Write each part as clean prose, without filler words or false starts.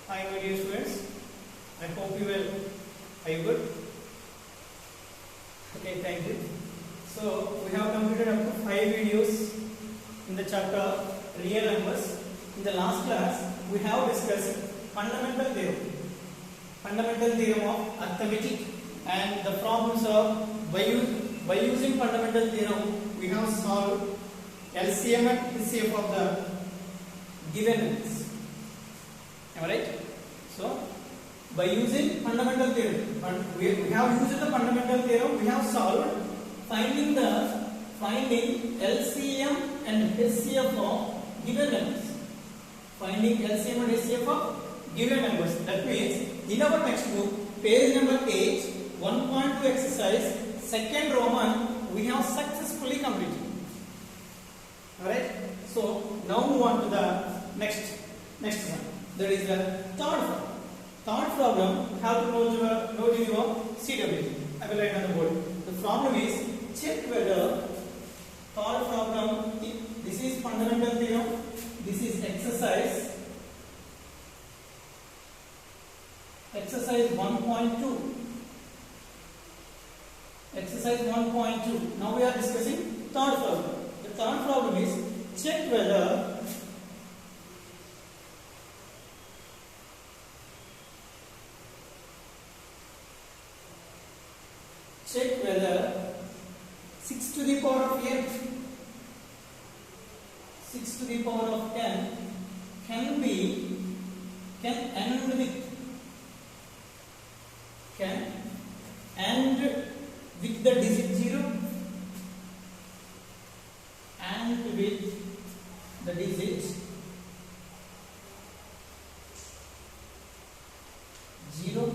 Hi my dear students, I hope you well. Are you good? Okay, thank you. So we have completed up to 5 videos in the chapter real numbers. In the last class we have discussed fundamental theorem of arithmetic and the problems of by using fundamental theorem we have solved LCM and HCF of the given numbers. Am I right? So by using fundamental theorem, we have used the fundamental theorem, we have solved finding LCM and HCF of given numbers. Finding LCM and HCF of given numbers. That means in our textbook, page number 8, 1.2 exercise, second Roman, we have successfully completed. Alright? So now move on to the next one. That is the third problem. Third problem, have to note in your CW. I will write on the board. The problem is check whether third problem. This is fundamental theorem. This is exercise 1.2. Exercise 1.2. Now we are discussing third problem. The third problem is check whether check whether 6 to the power of n, 6 to the power of n can end with the digit 0 and with the digit 0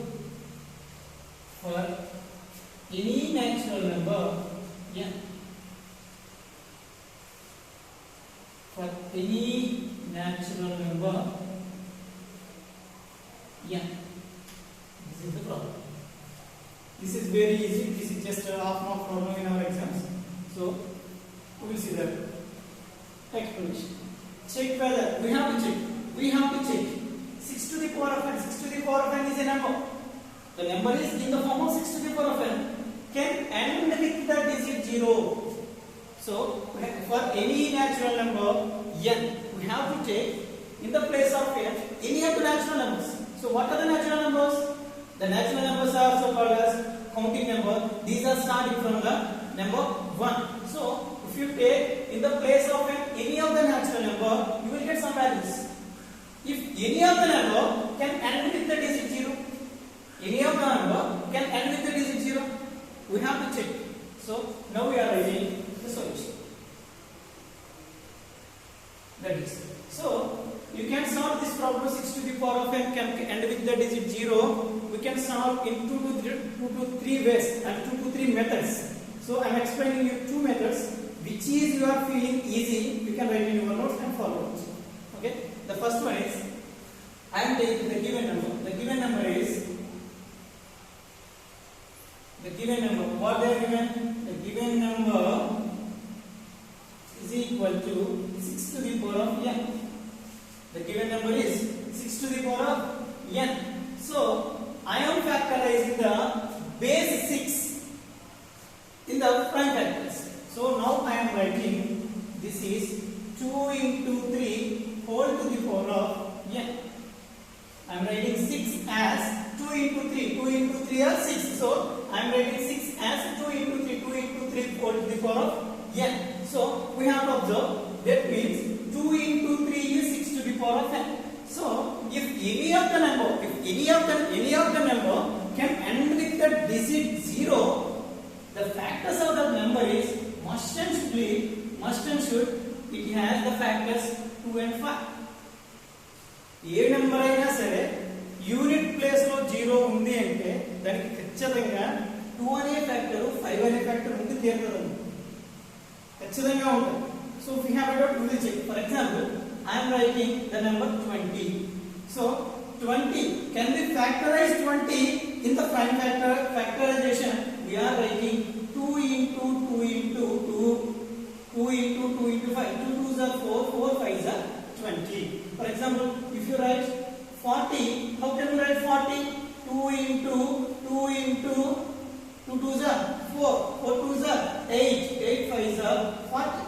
for any natural number n. For any natural number n. This is the problem. This is very easy. This is just a half mark problem in our exams. So we will see that explanation. Check whether we have to check 6 to the power of n. 6 to the power of n is a number. The number is in the form of 6 to the power of n. Can end with the digit 0. So for any natural number n, we have to take in the place of n any of the natural numbers. So what are the natural numbers? The natural numbers are also called as counting number. These are starting from the number 1. So if you take in the place of n any of the natural number, you will get some values. If any of the number can end with the digit 0, any of the number can end with the digit 0, we have to check. So now we are writing the solution. That is. So you can solve this problem 6 to the power of n can end with the digit 0. We can solve in 2 to 3 ways and 2 to 3 methods. So I am explaining you 2 methods. Which is you are feeling easy, you can write in your notes and follow it. Okay. The first one is I am taking the given number. The given number is what they are given? The given number is equal to 6 to the power of n. The given number is 6 to the power of n. So I am factorizing the base 6 in the prime factors. So now I am writing this is 2 into 3 whole to the power of n. I am writing 6 as 2 into 3. 2 into 3 are 6. So I am writing 6 as 2 into 3. 2 into 3 whole to the power of n. So we have to observe that means 2 into 3 is 6 to the power of n. So if any of the number can end with the digit 0, the factors of that number is must and should it has the factors 2 and 5. A number అయినా సరే unit place లో 0 ఉంది అంటే దానికి ఖచ్చితంగా 2 అనే factor 5 అనే factor ఉండి తీరుతుంది. ఖచ్చితంగా ఉంటుంది. So we have to do check. For example, I am writing the number 20. So 20 can be factorized 20 in the prime factorization. We are writing 2 into 2 into 2 2 into 2 into 5. 2 2s are 4, 4 5s are 20. For example, if you write 40. How can we write 40? 2 into 2 2s are 4. 4 2s are 8. 8 5s are 40.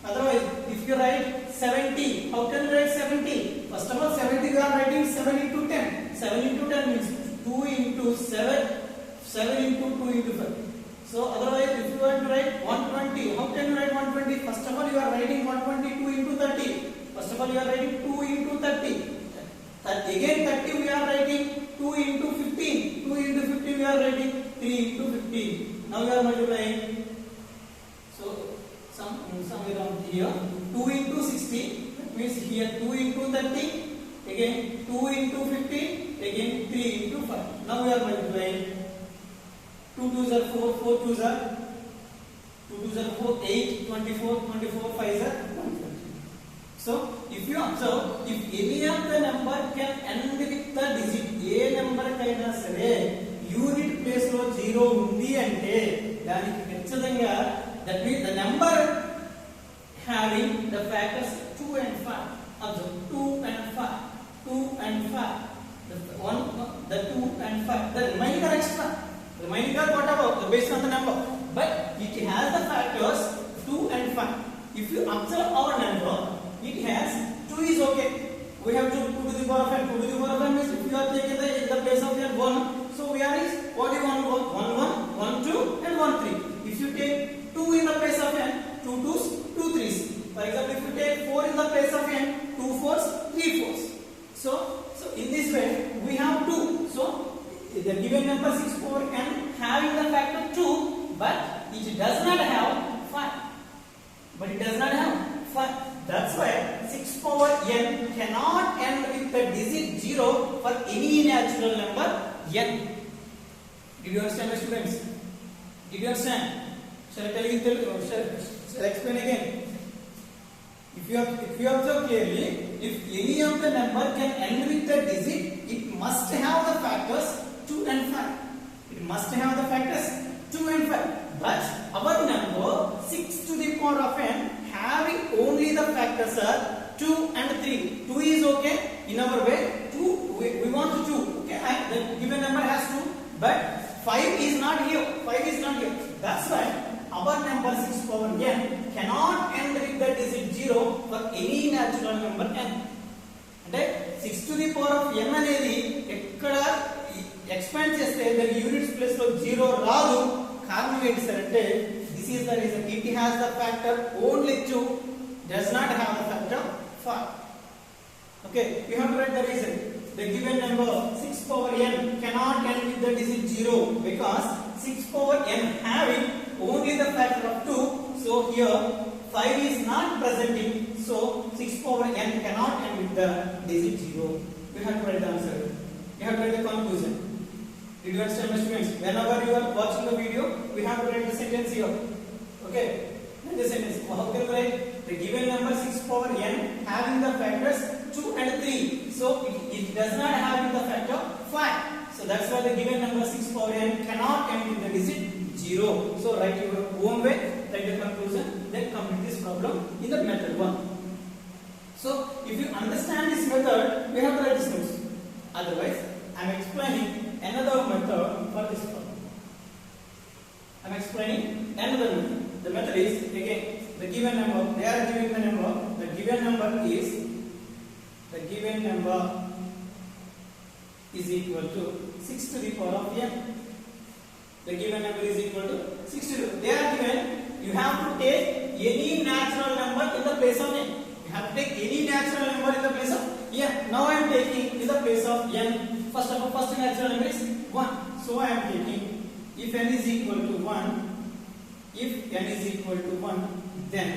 Otherwise, if you write 70, how can you write 70? First of all, 70 we are writing 7 into 10. 7 into 10 means 2 into 7. 7 into 2 into 5. So otherwise, if you want to write 120, how can you write 120? First of all, you are writing 122 into 30. First of all, you are writing 2 into 30. Again 30 we are writing 2 into 15. 2 into 15 we are writing 3 into 15. Now we are multiplying. So somewhere around here 2 into 60. That means here 2 into 30. Again 2 into 15. Again 3 into 5. Now we are multiplying. 2 2s are 4. 4 2s are 4. 8. 24. 24 5s are 120. So, if you observe, if any of the number can end with the digit, A number కైనా సరే unit place లో 0 ఉంది అంటే దానికి ఖచ్చితంగా that means the number having the factors 2 and 5. Observe 2 and 5, 2 and 5, the 2 and 5. The remaining are extra. Remaining are whatever based on the number, but it has the factors 2 and 5. If you observe our number, it has 2 is okay. We have to 2 to the power of n. 2 to the power of n means if you are taking in the place of n 1, so we are is what do you want? 1 1, 1 2 and 1 3. If you take 2 in the place of n, 2 2s, 2 3s. For example, if you take 4 in the place of n, 2 4s, 3 4s. So in this way we have 2. So the given number 6 power n having the factor 2, but it does not have 5. But it does not have 5. That's why 6 power n cannot end with the digit 0 for any natural number n. Did you understand, my students? Did you understand? Shall I tell you in Telugu? Shall I explain again? If you observe clearly, if any of the number can end with the digit, it must have the factors 2 and 5. It must have the factors 2 and 5. But our number 6 to the power of n having only the factors are 2 and 3. 2 is okay in our way. 2 we want 2. Okay, the given number has 2, but 5 is not here. 5 is not here. That's why our number 6 power n cannot end with the digit 0 for any natural number n. అంటే 6 to the power of n అనేది ఎక్కడ expand చేస్తే దాని units place లో 0 రాదు. కారణం ఏంటి sir అంటే this is the reason. It has the factor only 2, does not have the factor 5. Okay, you have to write the reason. The given number 6 power n cannot end with the digit 0 because 6 power n having only the factor of 2. So here 5 is not presenting. So 6 power n cannot end with the digit 0. You have to write the answer. You have to write the conclusion. Did you understand, my students? Whenever you are watching the video, we have to write the sentence here. Okay, the sentence. How can we write? The given number 6 power n having the factors 2 and 3. So it does not have the factor 5. So that's why the given number 6 power n cannot end with the digit 0. So write your own way, write the conclusion, then complete this problem in the method 1. So if you understand this method, we have to write this notes. Otherwise, I am explaining another method for this problem. I am explaining another method. The method is again the given number. They are giving the number. The given number is equal to 6 to the power of n. The given number is equal to 6 to the. They are given. You have to take any natural number in the place of n. You have to take any natural number in the place of n. Now I am taking in the place of n. First of all, first natural number is 1. So I am taking if n is equal to 1. If n is equal to 1, then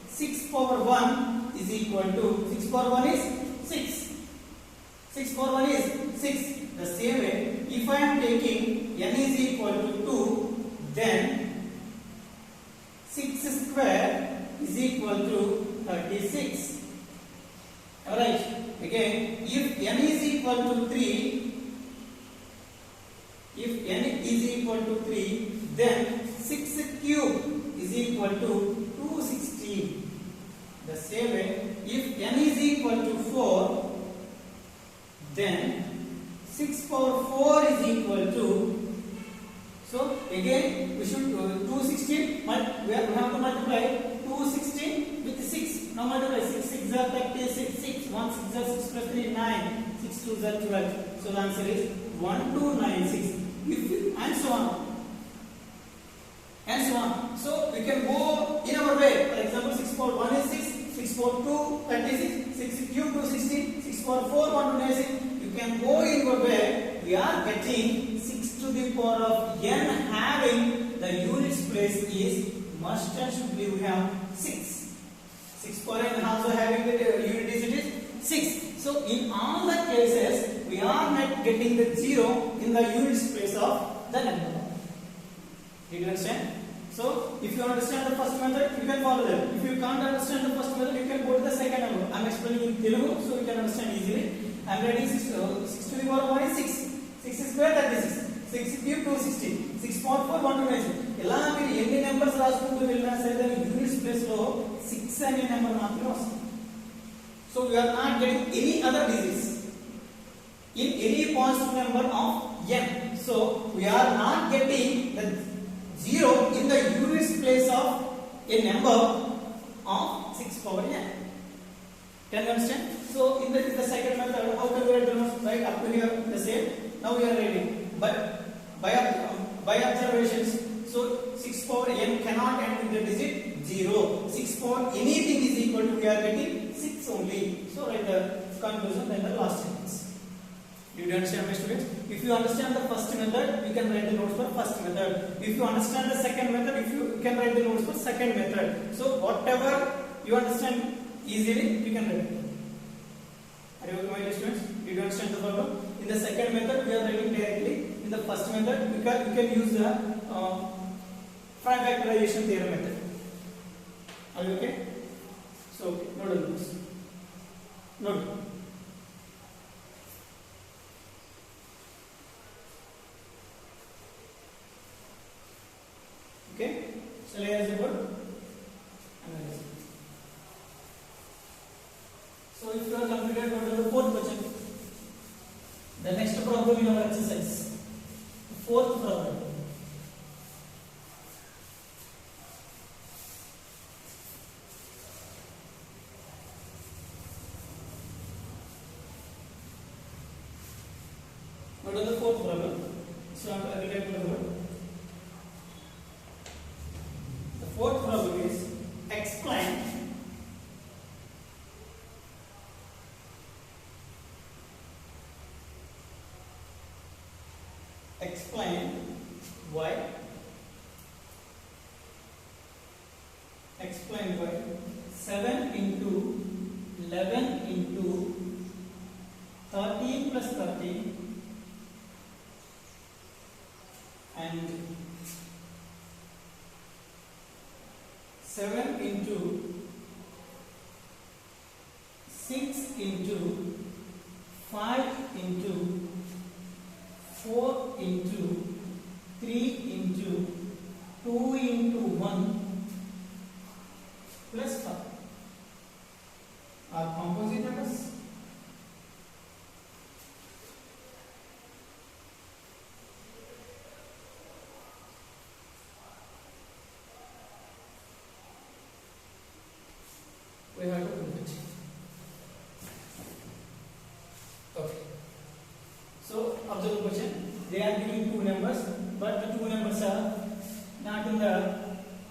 6 power 1 is equal to 6 power 1 is 6. 6 power 1 is 6. The same way, if I am taking n is equal to 2, then 6 square is equal to 36. Alright, again, if n is equal to 3, then 6 cube is equal to 216. The same way, if n is equal to 4, then 6 power 4 is equal to, so again we should 216, we have to multiply 216 with 6. Now multiply 6 6 are 36, 6 1 6 are 6 plus 3 9, 6 2 are 12. So the answer is 1296. And so on. And so on. So we can go in our way. For example, 6 power 1 is 6, 6 power 2 36, 6 cube 216, 6 power 4 196. You can go in your way. We are getting 6 to the power of n having the units place is must and should be we have 6. 6 power n also having the unit digit is 6. So in all the cases we are not getting the 0 in the units place of the number. Did you understand? So if you understand the first method, you can follow that. If you can't understand the first method, you can go to the second number. I am explaining in Telugu, so you can understand easily. I am writing 6 to the power of 1 is 6. 6 is square 36. 6 cube 260. 6 power 4 129. ఇలా మీరు ఎన్ని numbers రాసుకుంటూ వెళ్ళినా సరే దాని units place లో 6 అనే number మాత్రమే వస్తుంది. So we are not getting any other digits in any positive number of n. So we are not getting the 0 in the units place of a number of 6 power n. Can you understand? So in the second method, how can we write the notes? Right up to here the same. Now we are writing by observations. So 6 power n cannot end with the digit 0. 6 power anything is equal to we are getting 6 only. So write the conclusion then the last sentence. Did you understand my students? If you understand the first method, you can write the notes for first method. If you understand the second method, you can write the notes for second method. So whatever you understand easily, you can write it. Are you okay, my dear students? Did you understand the problem? In the second method, we are writing directly. In the first method, you can use the prime factorization theorem method. Are you okay? So note on this. Note. Okay, so let's go analysis. So if you are completed, what is the fourth question? The next problem in our exercise. The fourth problem. What is the fourth problem? So I will write the word. Fourth problem is explain why 7 into 11 into 13 plus 13 and 7 into 6 into 5 into 4 into 3 into 2 into 1 plus 5 are composite numbers. We have to prove it. Okay. So observe the question. They are giving two numbers, but the two numbers are not in the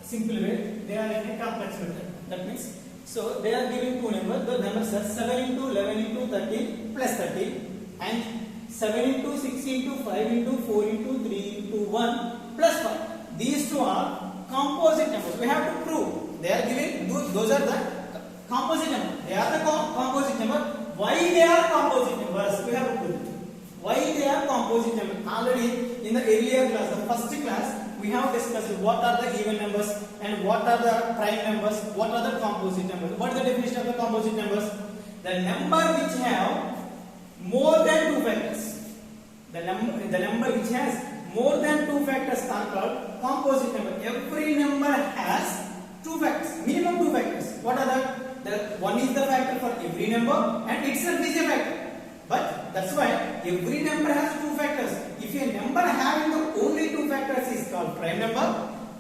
simple way. They are in a complex method. That means, so they are giving two numbers. The numbers are 7 into 11 into 13 plus 13 and 7 into 6 into 5 into 4 into 3 into 1 plus 5. These two are composite numbers. We have to prove. They are giving, those are the composite number. They are the composite number. Why they are composite numbers? We have to prove it. Why they are composite numbers? Already in the earlier class, the first class, we have discussed what are the even numbers and what are the prime numbers, what are the composite numbers. What is the definition of the composite numbers? The number which have more than two factors. The number which has more than two factors are called composite number. Every number has two factors, minimum two factors. What are the one is the factor for every number and itself is a factor. But that's why every number has two factors. If a number having the only two factors is called prime number,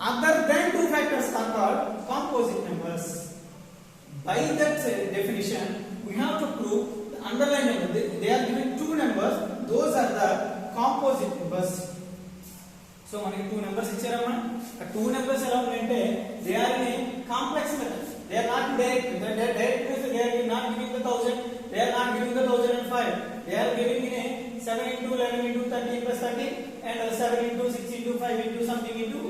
other than two factors are called composite numbers. By that definition, we have to prove the underlying number. They are given two numbers. Those are the composite numbers. So, మనకి two numbers ఇచ్చారమ్మా. ఆ two numbers ఎలా ఉన్నాయంటే they are in a complex method. They are not direct. They are not giving the 1000. They are not giving the 1005. They are giving in a 7 into 11 into 13 plus 30 and 7 into 6 into 5 into something into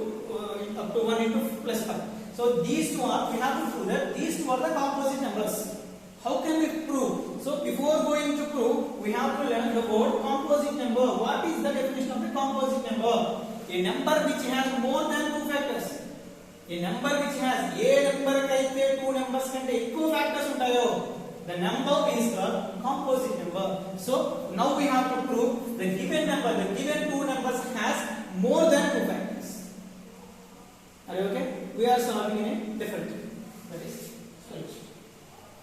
up to 1 into plus 5. So these two are, we have to prove that these two are the composite numbers. How can we prove? So before going to prove, we have to learn about composite number. What is the definition of the composite number? A number which has more than two factors. A number which has a number kaithe two numbers kante ekku factors untayo, the number is called composite number. So now we have to prove the given number, the given two numbers has more than two factors. Are you okay? We are solving in a different way. That is solution.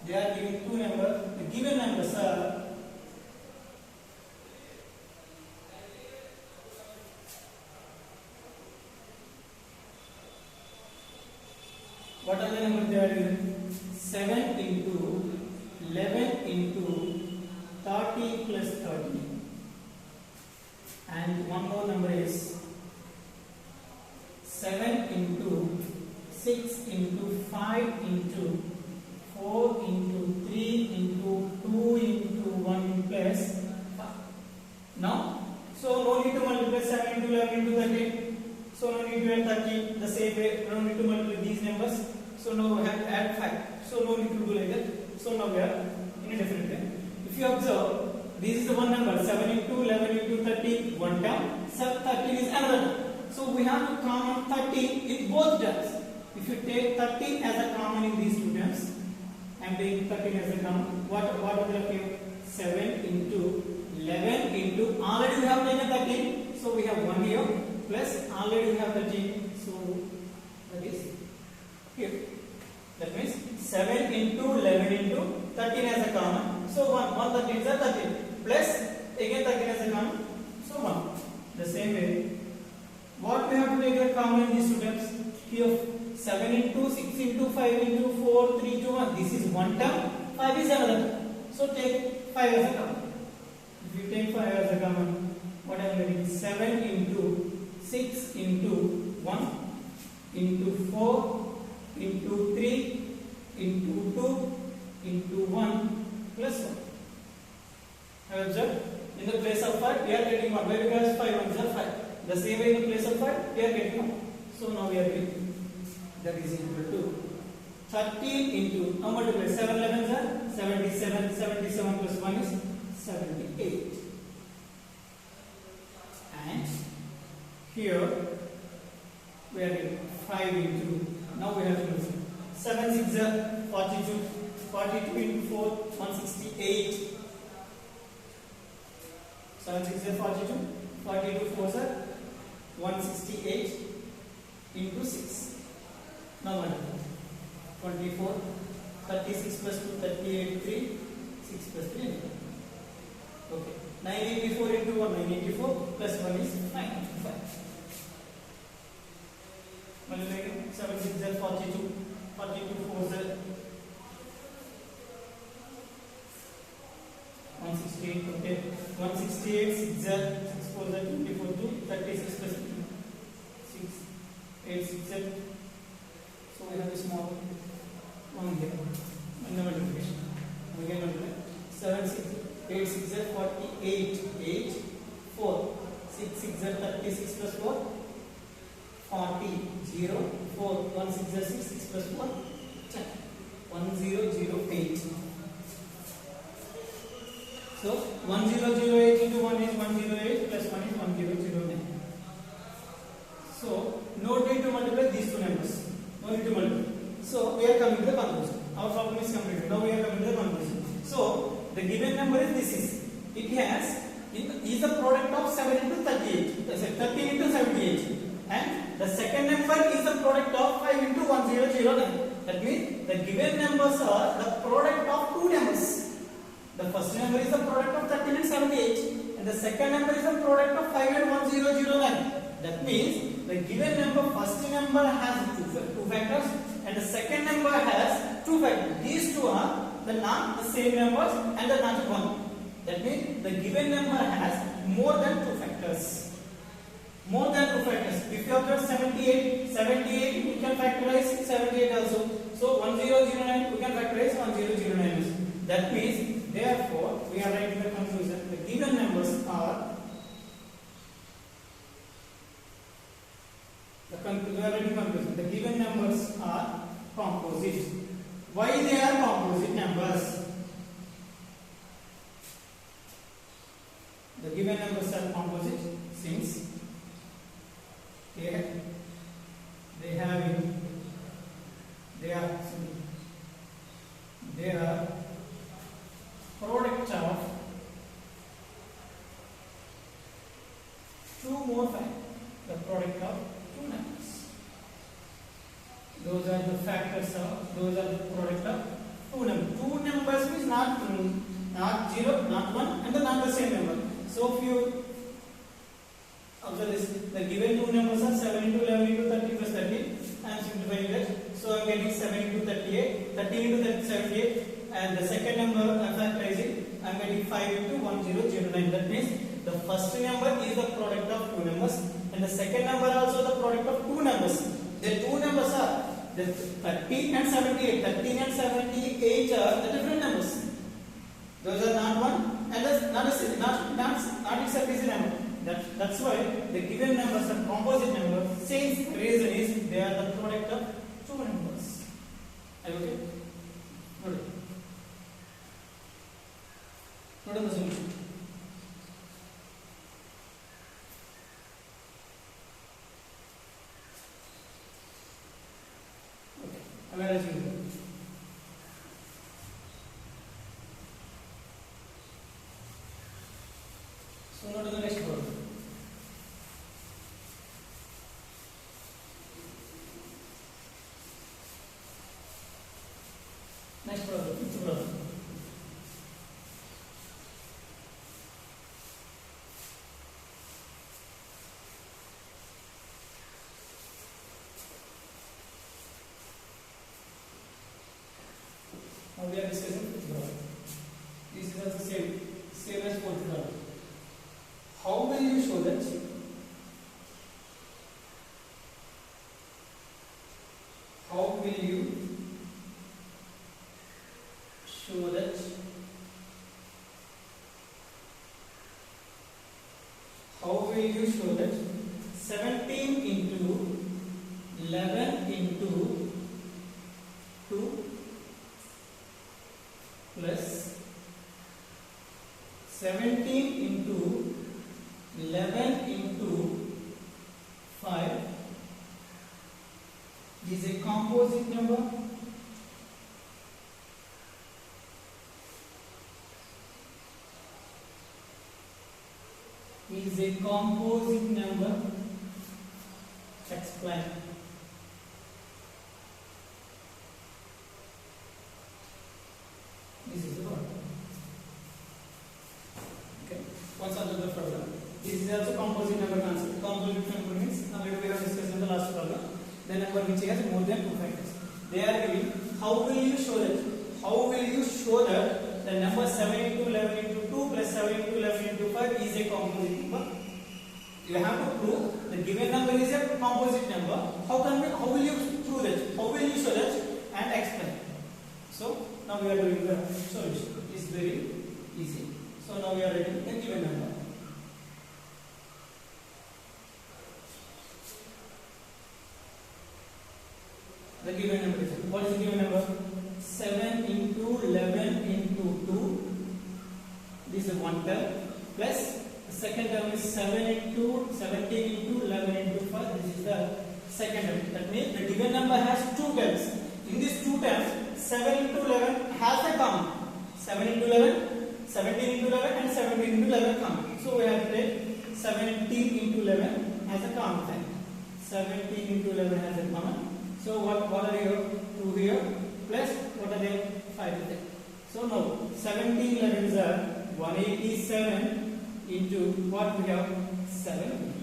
They are giving two numbers. The given numbers are what are the numbers they are given? 7 into 11 into 30 plus 30. And one more number is 7 into 6 into 5 into 4 into 3 into 2 into 1 plus 5. Now, so no need to multiply 7 into 11 into 30. So no need to add 30 the same way. No need to multiply these numbers. So now we have to add 5. So no need to do like that. So now we are in a different way. If you observe, this is the one number 7 into 11 into 30 one term. 13 is another term. So we have to common 30 in both terms. If you take 30 as a common in these two terms, I am taking 13 as a common. What will left here? 7 into 11 into already we have taken 13. So we have 1 here plus already we have 13. So that is here. That means 7 into 11 into 13 as a common. So 1 13 is a 13 plus again 13 as a common. So 1. The same way. What we have to take a common in these two terms? Here 7 into 6 into 5 into 4 3 2 1. This is one term. 5 is another term. So take 5 as a common. If you take 5 as a common, what I am getting? 7 into 6 into 1 into 4 into 3 into 2 into 1 plus 1. Have you observed? In the place of 5, we are getting 1. Why? Because 5 ones are 5. The same way in the place of 5, we are getting 1. So now we are getting that is equal to 13 into, now multiply 7 11s are 77, 77 plus 1 is 78. And here we are getting 5 into, now we have to 7 6 are 42, 42 into 4, 168. 7 6 are 42, 42 4 are 168 into 6. Now what? 24, 36 plus 2, 38, 3, 6 plus 3. Okay. 984 into 1, 984 plus 1 is 995. Multiply 7 6 are 42, 42 4 are 168. Okay. 168 6 are 6 4 are 24 2, 36 plus 2, 6 8 6 are. So we have a small one here. And the multiplication. Again multiply. 7 6 8 6 are 48 8 4 6 6 are 36 plus 4 40 0 4 1 6 are 6 6 plus 1 10 1008. So 1008 into 1 is 108 plus 1 is 1009. So no need to multiply these two numbers. No need to multiply. So we are coming to the conclusion. Our problem is completed. Now we are coming to the conclusion. So the given number is this is. It has is the product of 7 into 38. 13 into 78. And the second number is the product of 5 into 1009. That means the given numbers are the product of two numbers. The first number is the product of 13 and 78. And and the second number is the product of 5 and 1009. That means the given number, first number has two factors and the second number has two factors. These two are the same numbers and the not one. That means the given number has more than two factors. More than two factors. If you have got 78, we can factorize 78 also. So 1009 we can factorize 1009 also. That means therefore we are writing the conclusion. The given numbers are the given numbers are composite. Why they are composite numbers? The given numbers are composite since they are product of two more factors. The product of two numbers. Those are the factors of, those are the product of two numbers. Two numbers means not 0, not 1 and not the same number. So if you observe this, the given two numbers are 7 into 11 into 30 plus 30. I am simplifying that. So I am getting 7 into 38, 30 into 78 and the second number I am factorizing. I am getting 5 into 1009. That means the first number is the product of two numbers and the second number also the product of two numbers. The two numbers are the 30 and 78. 13 and 78 are the different numbers. Those are not one and that's not exactly the number. That's why the given numbers are composite numbers. Since the reason is they are the product of two numbers. Are you okay? Good. What is the solution? Okay. I'm arranging it. So now to the next problem. Next problem, fifth problem. Now we are discussing fifth problem. This is also same as fourth problem. How will you show that? How will you show that? How will you show that 17 into 11 into 2 plus 17 into 11 into 5 is a composite number? Is a composite number? Explain. This is the one. Okay. What's another problem? This is also composite number concept. Composite number means already we have discussed in the last problem. The number which has more than two factors. They are giving. How will you show that? How will you show that the number 7 into 11 into 2 plus 7 into 11 into 5 is a composite number? You have to prove the given number is a composite number. How will you prove that? How will you show that and explain? So now we are doing the solution. It's very easy. So now we are writing the given number. The given number is, what is the given number? 7 into 11 into 2. This is one term plus the second term is 17 into 11 into 5. This is the second term. That means the given number has two terms. In these two terms, 7 into 11 has a common. 7 into 11, 17 into 11 and 17 into 11 common. So we have to take 17 into 11 as a common thing. 17 into 11 has a common. So what are here? 2 here plus what are they? 5 there. So now 17 11s are 187 into what we have 7.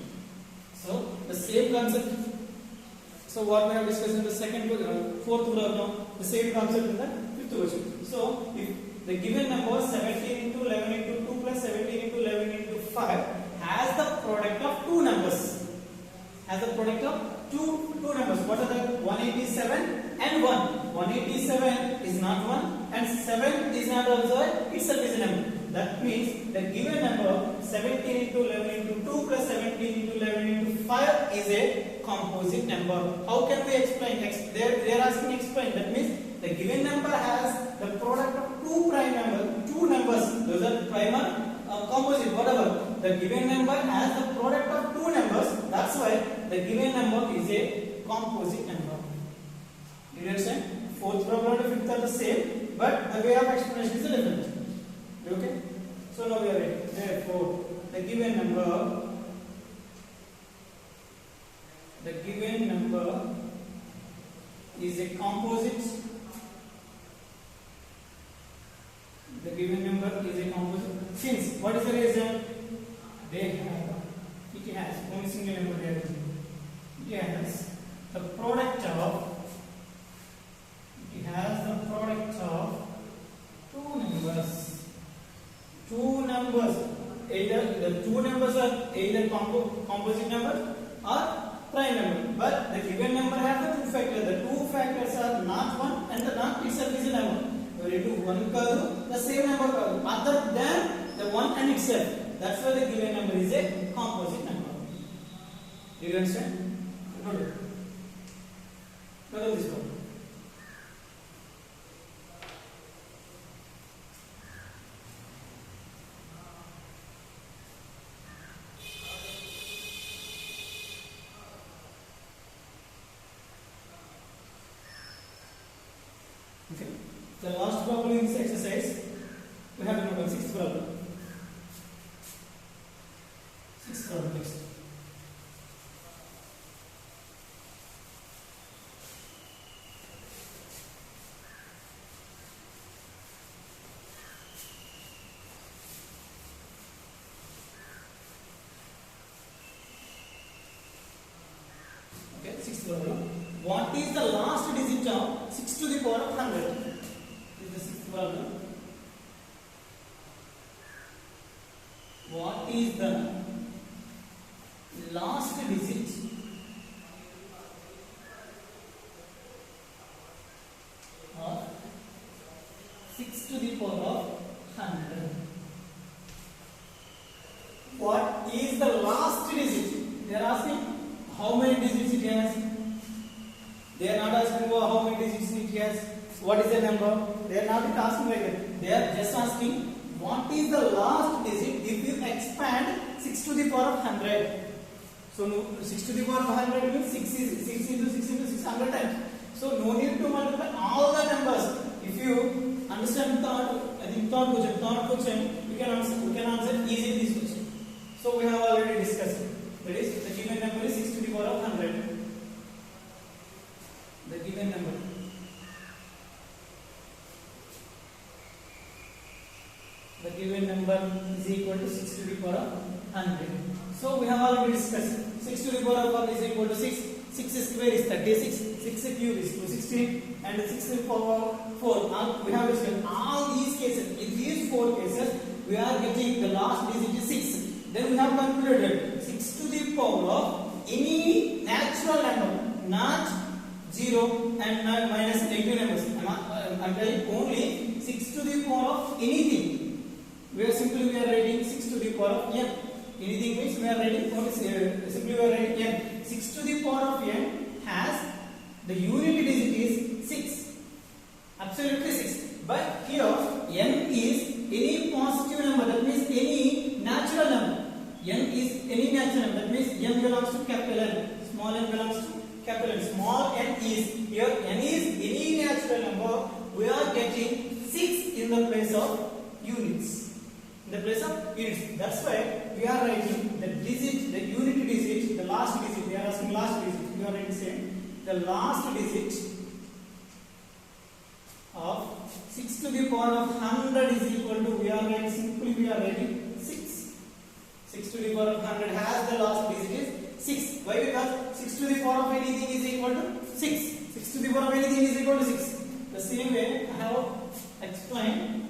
So the same concept. So what we have discussed in the fourth problem, the same concept in the fifth question. So if the given number 17 into 11 into 2 plus 17 into 11 into 5 has the product of two numbers. Has the product of two numbers. What are the 187 and 1? 187 is not 1 and 7 is not also itself is a number. That means the given number 17 into 11 into 2 plus 17 into 11 into 5 is a composite number. How can we explain? They are asking explain. That means the given number has the product of two numbers. Those are prime or composite, whatever. The given number has the product of two numbers. That's why the given number is a composite number. You understand? Fourth problem and fifth are the same, but the way of explanation is different. Okay? So now we are ready. Therefore, the given number is a composite. The given number is a composite. Since what is the reason? It has only single number there. It has the product of two numbers. Either the two numbers are either composite number or prime number. But the given number has the two factors. The two factors are not one and the not itself is a number. One kaadu, the same number kaadu, other than the one and itself. That's why the given number is a composite number. Do you understand? Good. Look at this one. Okay. The last problem in this exercise, we have number sixth problem. Sixth problem next. Okay, sixth problem. What is the last digit of 6 to the power of 100? This is the sixth problem. What is the last digit of 6 to the power of 100? What is the last digit? They are asking how many digits it has. They are not asking how many digits it has. What is the number? They are not asking like that. They are just asking what is the last digit if you expand 6 to the power of 100. So 6 to the power of 100 means 6 into 6 into 600 times. So no need to multiply all the numbers. If you understand third question, we can answer easily this question. So we have already discussed. That is, the given number is 6 to the power of 100. The given number. The given number is equal to 6 to the power of 100. So we have already discussed. 6 to the power of 1 is equal to 6. 6 square is 36. 6 cube is 216. And 6 to the power of 4. Now we have discussed all these cases. In these four cases, we are getting the last digit is 6. Then we have concluded 6 to the power of any natural number, not 0 and not minus negative numbers. I'm telling only 6 to the power of anything. We are writing 6 to the power of n. Anything means we are writing only simply we are writing n. 6 to the power of n has the unit digit is 6. Absolutely 6. But here n is any positive number. That means any natural number. N is any natural number. That means n belongs to capital N. Small n belongs to capital N. Small n is here. N is any natural number. We are getting 6 in the place of units. In the place of units. That's why we are writing the digit, the unit digit, the last digit. They are asking last digit. We are writing same. The last digit of 6 to the power of 100 is equal to, we are writing 6. 6 to the power of 100 has the last digit is 6. Why? Because 6 to the power of anything is equal to 6. 6 to the power of anything is equal to 6. The same way I have explained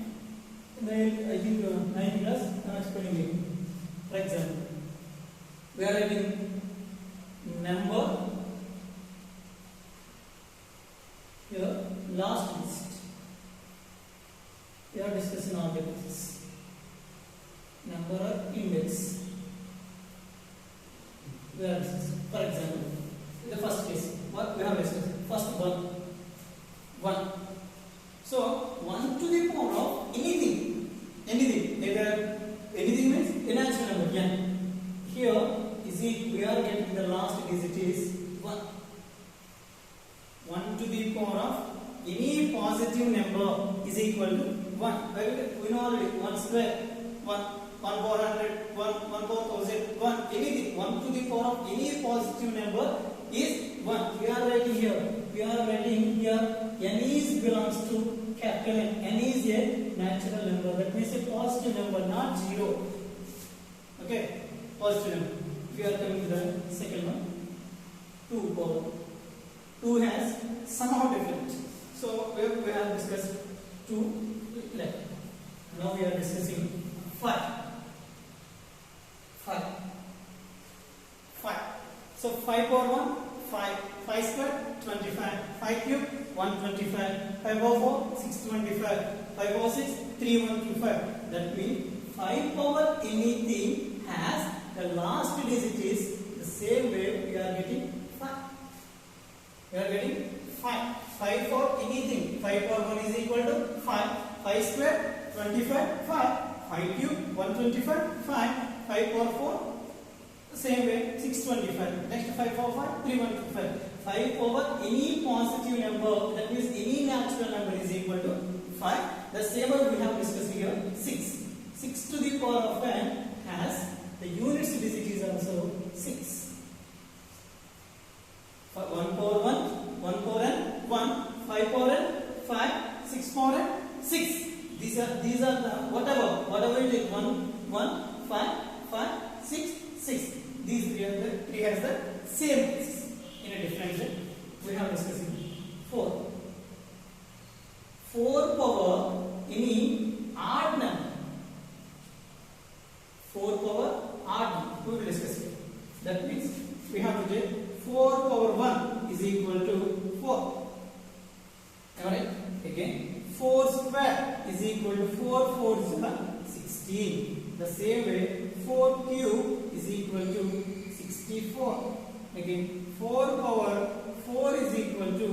in the, I think 9 class, I am explaining it. For example, we are writing number here last list. We are discussing all the cases. Number or index. We are discussing. For example, in the first case, what we have discussed? First one. 1. So 1 to the power of anything. Either anything means a natural number n. Here we are getting the last digit is 1. 1 to the power of any positive number is equal to 1. We know already 1 square, 1 power 100, 1 power 1000, 1 anything. 1 to the power of any positive number is 1. We are writing here. N is belongs to capital N. N is a natural number. That means a positive number, not 0. Okay, positive number. We are coming to the second one. 2 power. 2 has somehow different. So we have discussed 2 left. Now we are discussing 5. 5. So 5 power 1, 5. 5 square, 25. 5 cube, 125. 5 power 4, 625. 5 power 6, 315. That means 5 power anything has the last digit is the same way we are getting 5. We are getting 5. 5 for anything. 5 power 1 is equal to 5. 5 square, 25. 5. 5 cube, 125. 5. 5 power 4. Same way, 625. Next 5 power 5, 315. 5 over any positive number, that means any natural number is equal to 5. The same way we have discussed here, 6. 6 to the power of n has the units digit is also 6. 1 power 1, 1 power n, 1, 5 power n, 5, 6 power n, 6. These are the whatever it is, 1, 5, 6, 6. These three has the same basis. In a different way, we have discussing 4. 4 power any odd number. 4 power odd number. We will discuss it. That means we have to take 4 power 1 is equal to 4. Alright? Again, 4 square is equal to 4 16. The same way, 4 cube is equal to 64. Again, 4 power 4 is equal to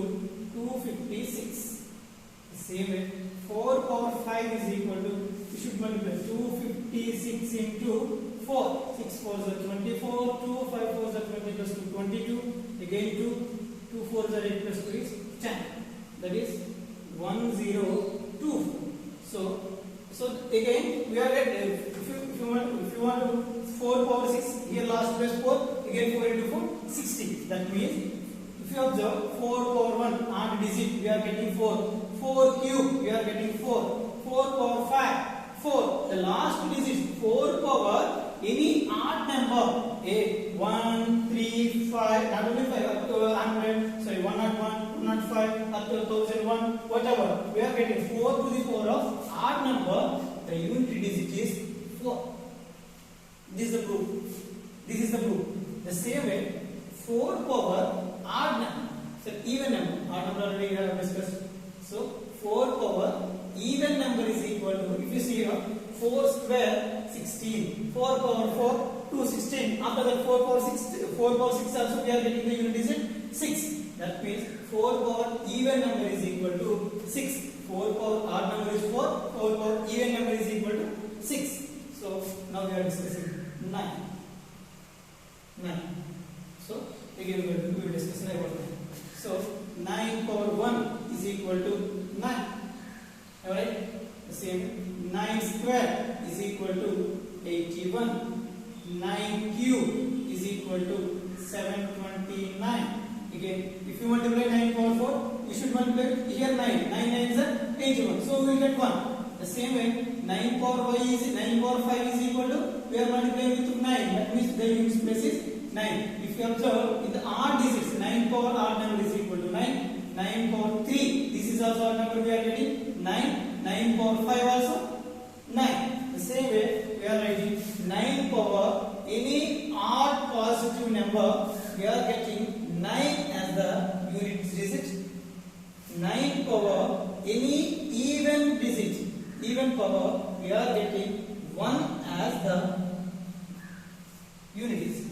256. The same way, 4 power 5 is equal to, we should multiply 256 into 4. 6 4s are 24, 2 5 4s are 20 plus 2, 22. Again 2 4s are 8 plus 2 is 10. That is 1024. So again, we are at, if you want to 4 power 6, here last plus 4, again 4 into 4, 60. That means, if you observe 4 power 1 odd digit, we are getting 4. 4 cube, we are getting 4. 4 power 5, 4. The last digit, 4 power any odd number, 1, 3, 5, not only 5, up to 100, sorry, 101, 105, up to 1001, whatever. We are getting 4 to the power of odd number, the unit digit is 4. This is the proof. The same way, 4 power odd number, so even number, odd number already we have discussed. So 4 power even number is equal to, if you see here, 4 square 16, 4 power 4 216. After that 4 power 6 also we are getting the unit digit 6. That means 4 power even number is equal to 6. 4 power odd number is 4. 4 power even number is equal to 6. So now we are discussing 9. So again we will discuss about 9. So 9 power 1 is equal to 9. Alright? The same 9 square is equal to 81. 9 cube is equal to 729. Again, if you multiply 9 power 4, you should multiply here 9. 9 9s are 81. So we will get 1. The same way, 9 power 5 is equal to, we are multiplying with 9. the units place is 9. If you observe in the odd digits, 9 power odd number is equal to 9. 9 power 3, this is also odd number we are getting 9. 9 power 5 also 9. The same way we are writing 9 power any odd positive number, we are getting 9 as the unit digit. 9 power any even digit, even power, we are getting 1 as the unit digit.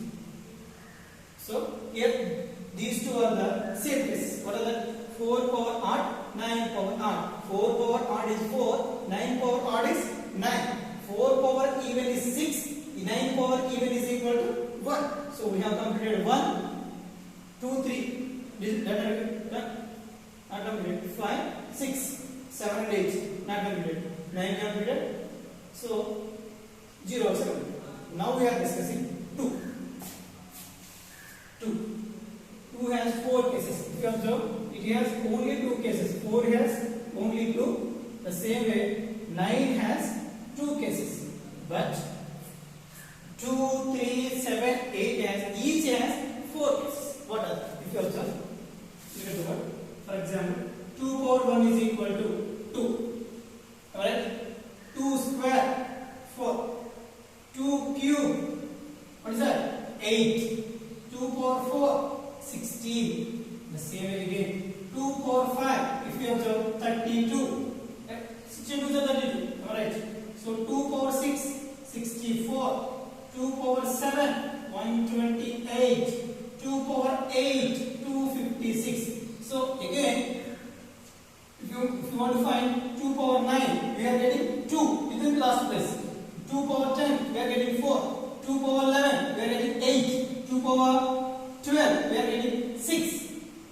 So here these two are the same place. What are the 4 power odd, 9 power odd. 4 power odd is 4, 9 power odd is 9. 4 power even is 6, 9 power even is equal to 1. So we have completed 1, 2, 3. This not completed. 5, 6, 7 and 8 not completed. 9 completed. So 0 also completed. Now we are discussing 2. 2 has 4 cases. If you observe, it has only 2 cases. 4 has only 2. The same way 9 has 2 cases. But 2, 3, 7, 8 has each has 4 cases. What are they? If you observe, look at the word. For example, 2 power 1 is equal to 2. Alright? 2 square 4. 2 cube, what is that? 8. 2 power 4, 16. The same way again. 2 power 5, if you observe, 32. 16 to 32. Alright. So 2 power 6, 64. 2 power 7, 128. 2 power 8, 256. So again, if you want to find 2 power 9, we are getting 2 within the last place. 2 power 10, we are getting 4. 2 power 11, we are getting 8. 2 power 12, we are getting 6.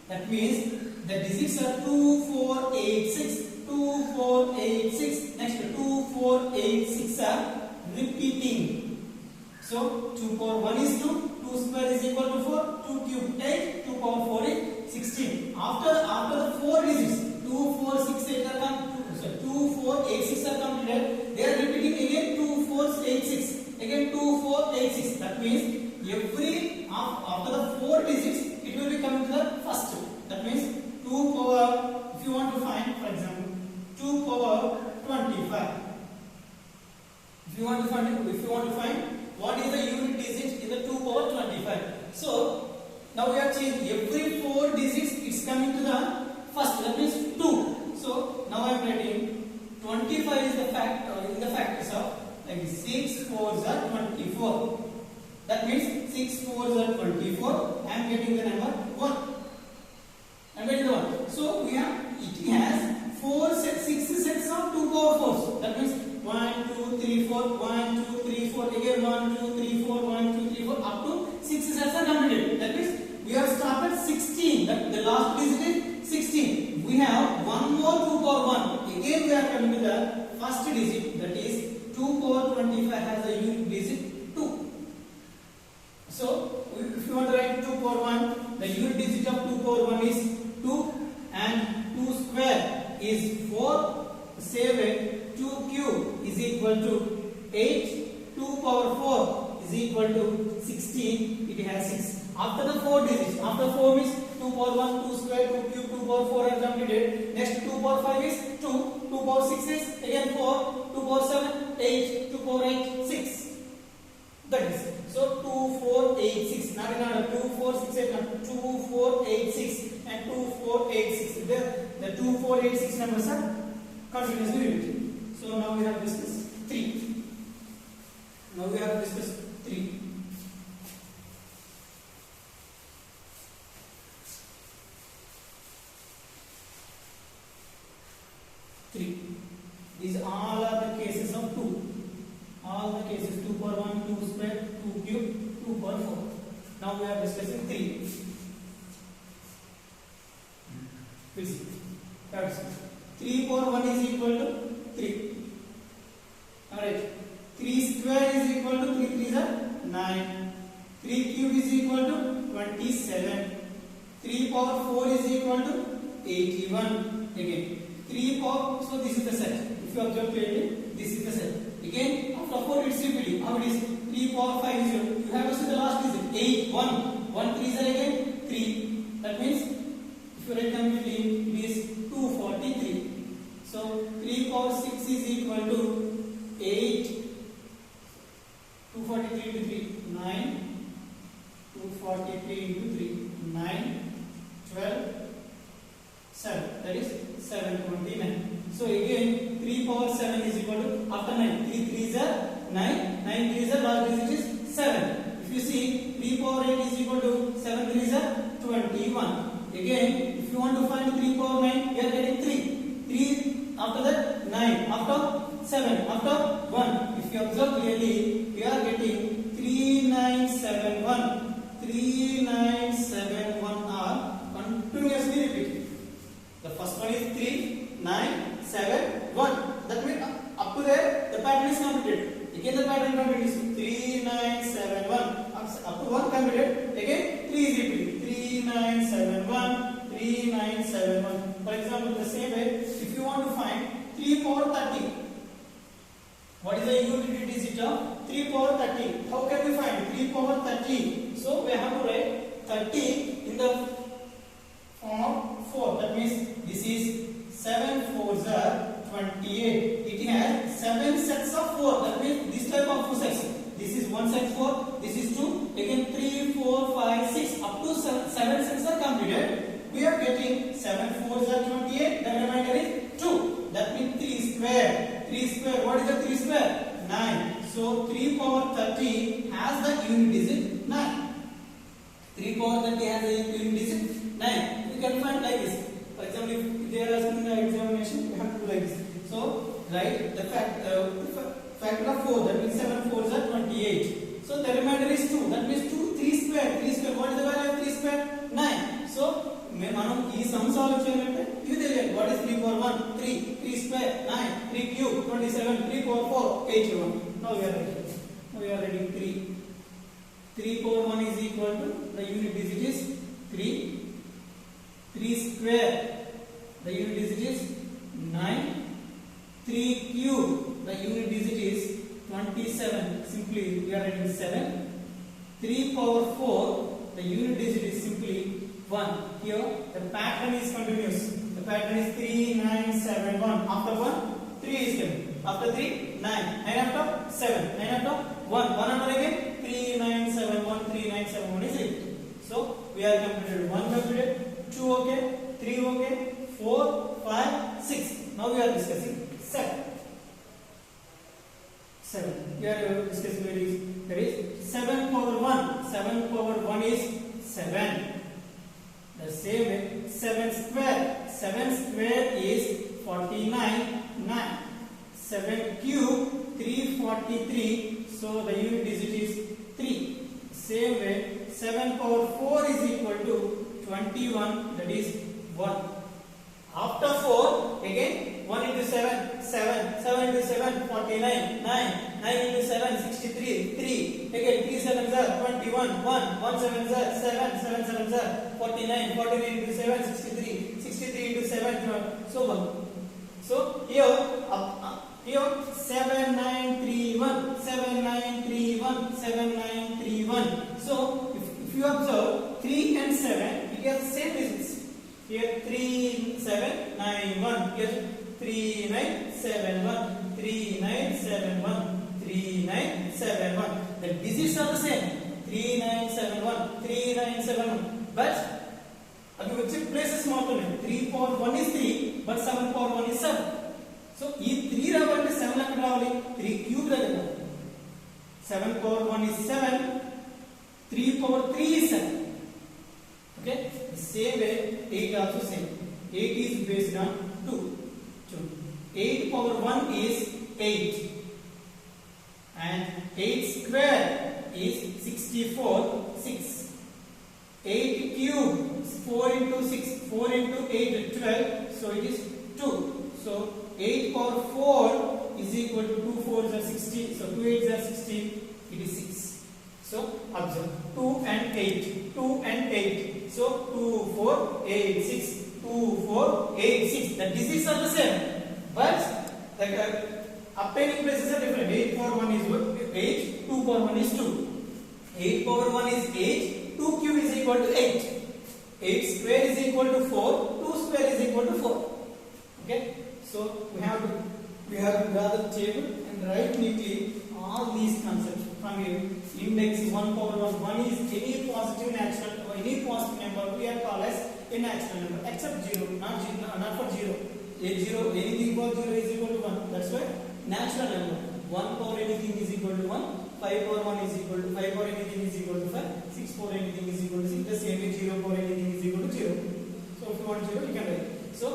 That means the digits are 2, 4, 8, 6. 2, 4, 8, 6. Next 2, 4, 8, 6 are repeating. So 2 power 1 is 2. 2 square is equal to 4. 2 cube 8. 2 power 4 is 16. After the 4 digits, 2, 4, 6, 8 are completed. 2, 4, 8, 6 are completed. They are repeating again 2, 4, 8, 6. Again 2, 4, 8, 6. That means every after the 4 digits, it will be coming to the first. That means 2 power, if you want to find, for example, 2 power 25. If you want to find what is the unit digit in the 2 power 25. So now we are changing every 4 digits, it's coming to the first. That means 2. So now I am writing 25 is the factor in the factors of like 6 4s are 24. That means 6 4s are 24. I am getting the number 1. I am getting the 1. So we have it has 6 sets of 2 power 4s. That means 1 2 3 4 1 2 3 4 again 1 2 3 4 1 2 3 4 up to 6 sets are completed. That means we have started 16. That the last digit is 16. We have one more 2 power 1. Again we are coming to the first digit, that is 2 power 25 has a unit digit 2. So if you want to write 2 power 1, the unit digit of 2 power 1 is 2 and 2 square is 4. Same way 2 cube is equal to 8. 2 power 4 is equal to 16. It has 6. After the 4 digits, after 4 means 2 power 1, 2 square, 2 cube, 2 power 4 are completed. Next 2 power 5 is 2, 2 power 6 is again 4, 2 power 7, 8, 2 power 8, 6. That is, so 2, 4, 8, 6, not in order, 2, 4, 6, 8, not 2, 4, 8, 6 and 2, 4, 8, 6. The 2, 4, 8, 6 numbers are continuously repeating. So now we have discussed 3. Now we have discussed 3. These all are the cases of 2. All the cases 2 power 1, 2 square, 2 cube, 2 power 4. Now we are discussing 3. We'll see. 3 power 1 is equal to 3. Alright. 3 square is equal to 3 3s are 9. 3 cube is equal to 27. 3 power 4 is equal to 81. Again. 3 power, so this is the set. If you observe clearly, this is the set. Again, after 4 it's repeating. How it is? 3 power 5 is 0. You have to see the last digit. 8, 1. 1 3s are again 3. That means if you write completely, it is 243. So 3 power 6 is equal to 8. 243 into 3, 9. 243 into 3, 9, 12, 7. That is 729. So again 3 power 7 is equal to, after 9, 3 3s are 9, 9 3s are last digit is 7. If you see 3 power 8 is equal to 7 3s are 21. Again if you want to find 3 power 9, we are getting 3. 3 after that 9, after 7, after 1. If you observe clearly, we are getting 3971. 3971 are continuously repeated. The first one is 3, 9, 7, 1. That means up to there the pattern is completed. Again the pattern completed is 3, 9, 7, 1. Up to 1 completed. Again 3 is repeated. 3, 9, 7, 1. 3, 9, 7, 1. For example, the same way, if you want to find 3 power 30. What is the unit digit of 3 power 30? How can we find 3 power 30? So we have to write 30 in the form of 4. That means this is 7 4s are 28. It has 7 sets of 4. That means this type of 4 sets. This is 1 set 4. This is 2. Again 3, 4, 5, 6. Up to 7 sets are completed. We are getting 7 4s are 28. The remainder is 2. That means 3 square. 3 square. What is the 3 square? 9. So 3 power 30 has the unit digit 9. 3 power 30 has the unit digit 9. We can find like this. For example, if they are asking the examination, we have to do like this. So write the factor of 4. That means 7 4s are 28. So the remainder is 2. That means 2 3 square. 3 square. What is the value of 3 square? 9. So మనం ఈ some solve చేయాలంటే ఇది తెలియాలి. What is 3 power 1? 3. 3 square 9. 3 cube 27. 3 power 4 81. Now we are writing 3. 3 power 1 is equal to, the unit digit is 3. 3 square, the unit digit is 9. 3 cube, the unit digit is 27. Simply we are writing 7. 3 power 4, the unit digit is simply 1. Here the pattern is continuous. The pattern is 3 9 7 1. After 1 3 is coming. After 3 9. 9 after 7. 9 after 1. 1 after again 3 9 7 1. 3 9 7 1 is 8. So we are completed. 1 completed. 2 okay. 3 okay. 4 5 6. Now we are discussing 7. 7. We are discussing that is 7 power 1. 7 power 1 is 7. The same way 7 square. 7 square is 49. 9. 7 cube 343. So the unit digit is 3. Same way 7 power 4 is equal to 21. That is 1. After 4 again 1 into 7 7. 7 into 7 49. 9. 9 into 7 63. 3. Again 3 7s are 21. 1. 1 7s are 7. 7 7s are 49. 49 into 7 63. 63 into 7 so on. So here 7931. 7931. 7931. So if you observe 3 and 7, it has the same digits. Here 3991. Here 3971. 3971. 3971. The digits are the same. 3971. 3971. But అది వచ్చే places మాత్రమే. 3 power 1 is 3, but 7 power 1 is 7. So ఈ 3 రావాలంటే 7 ఎక్కడ రావాలి? 3 cube దగ్గర రావాలి. 7 power 1 is 7. 3 power 3 is 7. Okay? The same way 8 also same. 8 is based on 2. 8 power 1 is 8. And 8 square is 64. 6. 8 cube 4 into 6. 4 into 8 12. So it is 2. So 8 power 4 is equal to 2 4s are 60. So 2 8s are 60. It is 6. So observe 2 and 8. 2 and 8. So 2 4 8 6. 2 4 8 6. The digits are the same, but the obtaining places are different. 8 4 1 is 8. power 1 is 2. 8 power 1 is 8. 2 cube is equal to 8. 8 square is equal to 4. 2 square is equal to 4. Okay. So we have to draw the table and write neatly all these concepts from here. Index 1 power 1. 1 is any positive natural or any positive number we are called as a natural number except 0, not for 0. Anything for 0 is equal to 1. That's why natural number. 1 power anything is equal to 1. 5 power 1 is equal to 5 power anything is equal to 5. 6 power anything is equal to 6. The same is 0 power anything is equal to 0. So if you want 0, you can write. So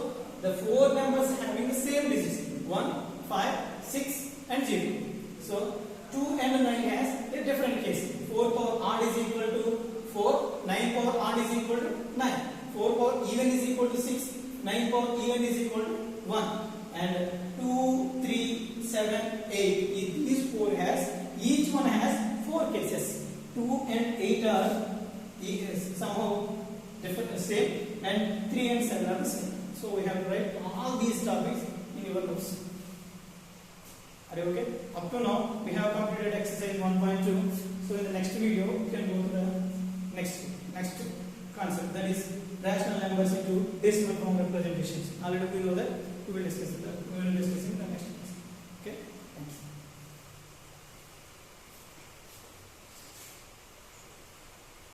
the four numbers having the same digits 1, 5, 6 and 0. So 2 and 9 has a different case. 4 power odd is equal to 4. 9 power odd is equal to 9. 4 power even is equal to 6. 9 power even is equal to 1. And 2, 3, 7, 8. These four has, each one has 4 cases. 2 and 8 are somehow different, same, and 3 and 7 are the same. So we have to write all these topics in your notes. Are you okay? Up to now, we have completed exercise 1.2. So in the next video, we can go to the next concept, that is rational numbers into decimal form representations. Already we know that. We will discuss that.